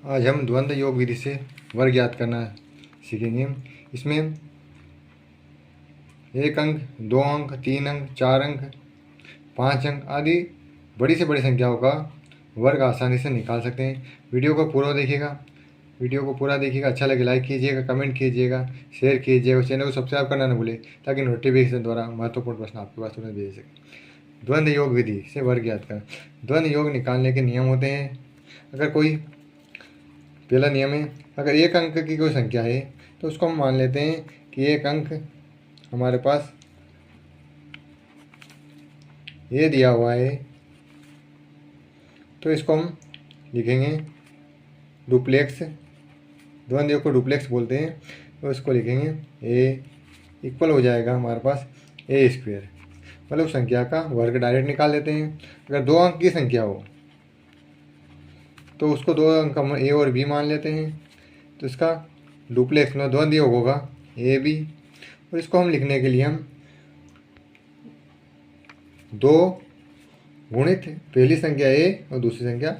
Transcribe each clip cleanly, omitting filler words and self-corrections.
आज हम द्वंद्व योग विधि से वर्ग ज्ञात करना सीखेंगे। इसमें 1 अंक, 2 अंक, 3 अंक, 4 अंक, 5 अंक आदि बड़ी से बड़ी संख्याओं का वर्ग आसानी से निकाल सकते हैं। वीडियो को पूरा देखिएगा। अच्छा लगे लाइक कीजिएगा, कमेंट कीजिएगा, शेयर कीजिएगा, चैनल को सब्सक्राइब करना न भूलें ताकि नोटिफिकेशन द्वारा महत्वपूर्ण प्रश्न आपके पास तुरंत भेज सके। द्वंद्व योग विधि से वर्ग ज्ञात करना। द्वंद्व योग निकालने के नियम होते हैं। अगर कोई पहला नियम है, अगर 1 अंक की कोई संख्या है तो उसको हम मान लेते हैं कि 1 अंक हमारे पास ये दिया हुआ है, तो इसको हम लिखेंगे डुप्लेक्स। द्वंद्व योग को डुप्लेक्स बोलते हैं, तो इसको लिखेंगे ए इक्वल हो जाएगा हमारे पास ए स्क्वेयर, मतलब उस संख्या का वर्ग डायरेक्ट निकाल लेते हैं। अगर 2 अंक की संख्या हो तो उसको 2 अंक हम ए और बी मान लेते हैं, तो इसका डुप्लेक्स में द्वंद्व योग होगा ए बी। और इसको हम लिखने के लिए हम 2 गुणित पहली संख्या ए और दूसरी संख्या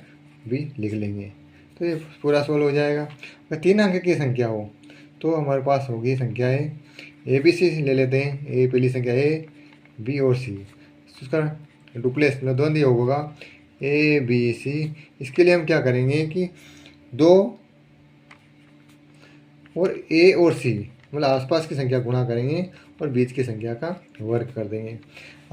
बी लिख लेंगे, तो ये पूरा सोल्व हो जाएगा। अगर 3 अंक की संख्या हो तो हमारे पास होगी संख्या है ए बी सी ले लेते हैं। ए पहली संख्या ए, बी और सी, उसका डुप्लेक्स में द्वंद्व योग होगा ए बी सी। इसके लिए हम क्या करेंगे कि 2 और ए और सी मतलब आसपास की संख्या गुणा करेंगे और बीच की संख्या का वर्ग कर देंगे।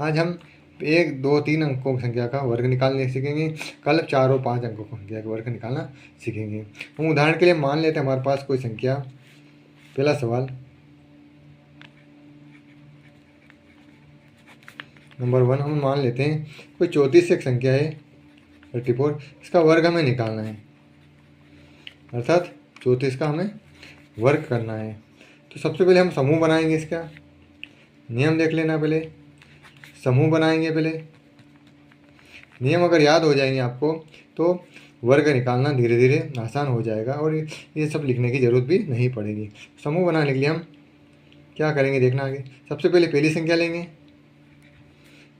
आज हम 1, 2, 3 अंकों की संख्या का वर्ग निकालने सीखेंगे। कल 4 और 5 अंकों की संख्या का वर्ग निकालना सीखेंगे। हम उदाहरण के लिए मान लेते हैं हमारे पास कोई संख्या। पहला सवाल नंबर 1, हम मान लेते हैं कोई 34 से एक संख्या है 34, इसका वर्ग हमें निकालना है, अर्थात 34 का हमें वर्ग करना है। तो सबसे पहले हम समूह बनाएंगे। इसका नियम देख लेना, पहले समूह बनाएंगे। पहले नियम अगर याद हो जाएंगे आपको तो वर्ग निकालना धीरे धीरे आसान हो जाएगा और ये सब लिखने की ज़रूरत भी नहीं पड़ेगी। समूह बनाने के लिए हम क्या करेंगे देखना आगे। सबसे पहले पहली संख्या लेंगे,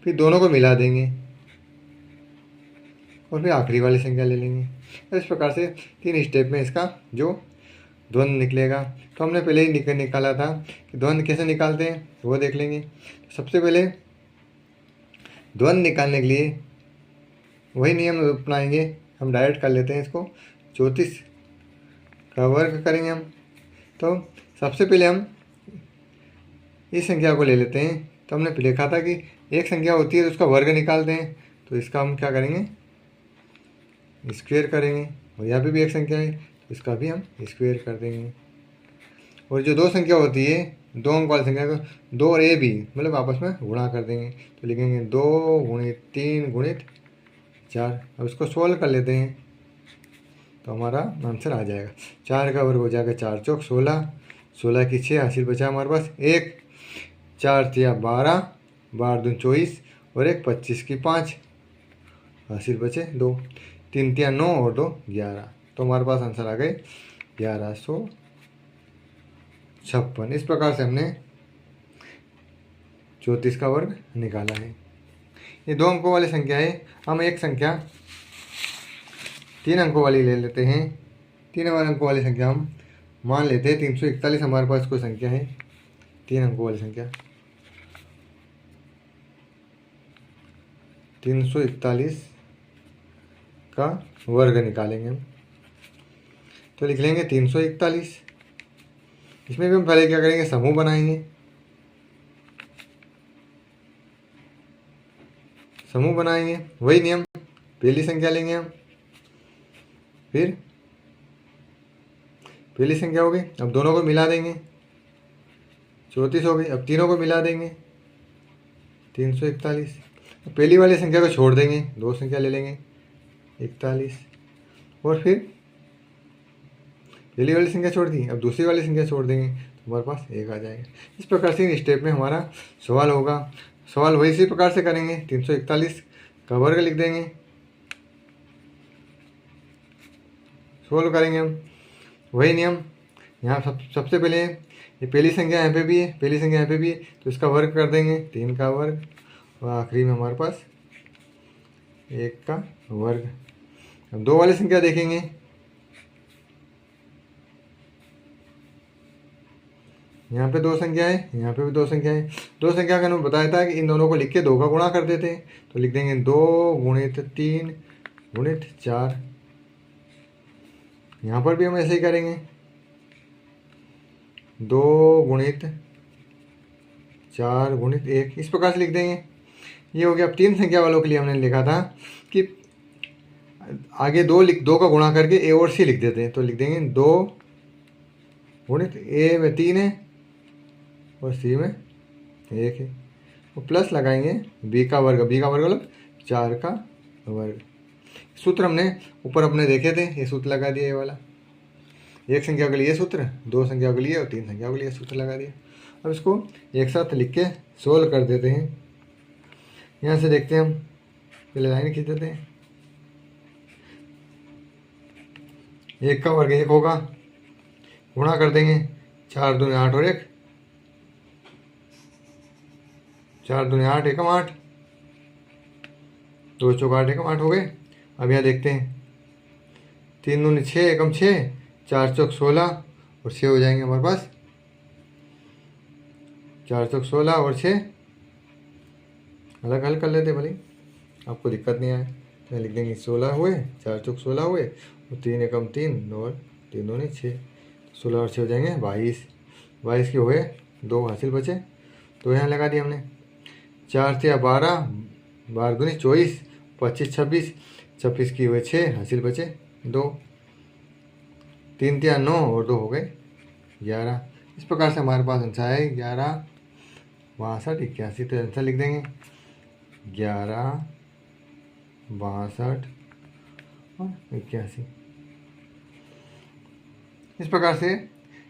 फिर दोनों को मिला देंगे और फिर आखिरी वाली संख्या ले लेंगे। इस प्रकार से 3 स्टेप में इसका जो द्वंद्व निकलेगा। तो हमने पहले ही निकाला था कि द्वंद्व कैसे निकालते हैं वो देख लेंगे। सबसे पहले द्वंद्व निकालने के लिए वही नियम अपनाएंगे। हम डायरेक्ट कर लेते हैं इसको, 34 का वर्ग करेंगे हम। तो सबसे पहले हम इस संख्या को ले लेते हैं। तो हमने लिखा था कि एक संख्या होती है तो उसका वर्ग निकालते हैं, तो इसका हम क्या करेंगे स्क्वायर करेंगे। और यहाँ पे भी एक संख्या है तो इसका भी हम स्क्वायर कर देंगे। और जो 2 संख्या होती है 2 अंक वाली संख्या को 2 और ए बी मतलब आपस में गुणा कर देंगे, तो लिखेंगे 2 गुणित 3 गुणित 4। अब इसको सोल्व कर लेते हैं तो हमारा आंसर आ जाएगा। 4 का वर्ग हो जाएगा 4 चौक 16, 16 की 6 हासिल बचा हमारे पास 1, 4 तिया 12, 12 दूनी 24 और 1 25 की 5 हासिल बचे 2, 3 तिया 9 और 2 11। तो हमारे पास आंसर आ गए 1156। इस प्रकार से हमने 34 का वर्ग निकाला है। ये 2 अंकों वाली संख्या है। हम एक संख्या 3 अंकों वाली ले लेते हैं। 3 अंकों वाली संख्या हम मान लेते हैं 341। हमारे पास कोई संख्या है 3 अंकों वाली संख्या 341 का वर्ग निकालेंगे हम। तो लिख लेंगे 341। इसमें भी हम पहले क्या करेंगे समूह बनाएंगे। समूह बनाएंगे वही नियम, पहली संख्या लेंगे हम, फिर पहली संख्या हो गई। अब दोनों को मिला देंगे 34 हो गई। अब तीनों को मिला देंगे 341। पहली वाली संख्या को छोड़ देंगे, 2 संख्या ले लेंगे 41 और फिर पहली वाली संख्या छोड़ दी, अब दूसरी वाली संख्या छोड़ देंगे तो हमारे पास 1 आ जाएगा। इस प्रकार से इन स्टेप में हमारा सवाल होगा। सवाल वही इसी प्रकार से करेंगे। 341 का वर्ग लिख देंगे, सोल्व करेंगे हम वही नियम। यहाँ सबसे पहले ये पहली संख्या यहाँ पे भी है, पहली संख्या यहाँ पे भी है, तो इसका वर्ग कर देंगे 3 का वर्ग और आखिरी में हमारे पास 1 का वर्ग। अब 2 वाली संख्या देखेंगे यहाँ पे दो संख्या है, यहाँ पे भी दो संख्या है। दो संख्या का हमने बताया था कि इन दोनों को लिख के 2 का गुणा कर देते हैं, तो लिख देंगे 2 गुणित 3 गुणित 4। यहाँ पर भी हम ऐसे ही करेंगे, 2 गुणित 4 गुणित 1, इस प्रकार से लिख देंगे। ये हो गया। अब 3 संख्या वालों के लिए हमने लिखा था कि आगे 2 का गुणा करके ए और सी लिख देते हैं, तो लिख देंगे 2 गुणित ए में 3 है और सी में 1 है, तो प्लस लगाएंगे बी का वर्ग मतलब 4 का वर्ग। सूत्र हमने ऊपर अपने देखे थे, ये सूत्र लगा दिया, ये वाला। एक संख्या के लिए सूत्र, 2 संख्या के लिए और 3 संख्या के लिए सूत्र लगा दिया। अब इसको एक साथ लिख के सोल्व कर देते हैं। यहाँ से देखते हैं हम, पहले लाइन खींच देते हैं। 1 का वर्ग 1 होगा, गुणा कर देंगे 4 दूनी 8 और 1, 4 दूनी 8 एकम 8, 2 चौका 8 एकम 8 हो गए। अब यहाँ देखते हैं, 3 दूनी 6 एकम 6, 4 चौक 16 और 6 हो जाएंगे हमारे पास। 4 चौक 16 और 6 अलग हल कर लेते भले, आपको दिक्कत नहीं आए। तो लिख देंगे 16 हुए, 4 चौक 16 हुए और 3 एकम 3 और 3 दूनी 6, 16 और 6 हो जाएंगे 22। 22 के हुए 2 हासिल बचे, तो यहाँ लगा दिया हमने। 4 से 12, 12 दूनी 24, 25 26, 26 की हुए 6 हासिल बचे 2, 3 तिया 9 और 2 हो गए 11। इस प्रकार से हमारे पास आंसर है 11 62 81। तो आंसर लिख देंगे 11 62 और 81। इस प्रकार से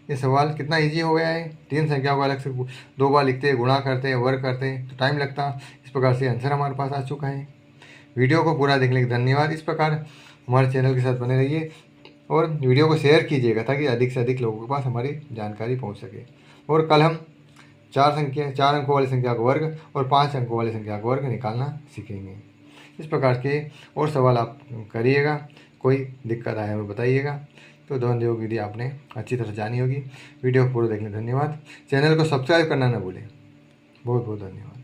ये सवाल कितना इजी हो गया है। 3 संख्याओं को अलग से 2 बार लिखते हैं, गुणा करते हैं, वर्ग करते हैं, तो टाइम लगता। इस प्रकार से आंसर हमारे पास आ चुका है। वीडियो को पूरा देखने के धन्यवाद। इस प्रकार हमारे चैनल के साथ बने रहिए और वीडियो को शेयर कीजिएगा ताकि अधिक से अधिक लोगों के पास हमारी जानकारी पहुंच सके। और कल हम 4 अंकों वाली संख्या का वर्ग और 5 अंकों वाली संख्या का वर्ग निकालना सीखेंगे। इस प्रकार के और सवाल आप करिएगा, कोई दिक्कत आए हमें बताइएगा। तो दोनों विधि आपने अच्छी तरह जानी होगी। वीडियो को पूरा देखने धन्यवाद। चैनल को सब्सक्राइब करना न भूलें। बहुत बहुत धन्यवाद।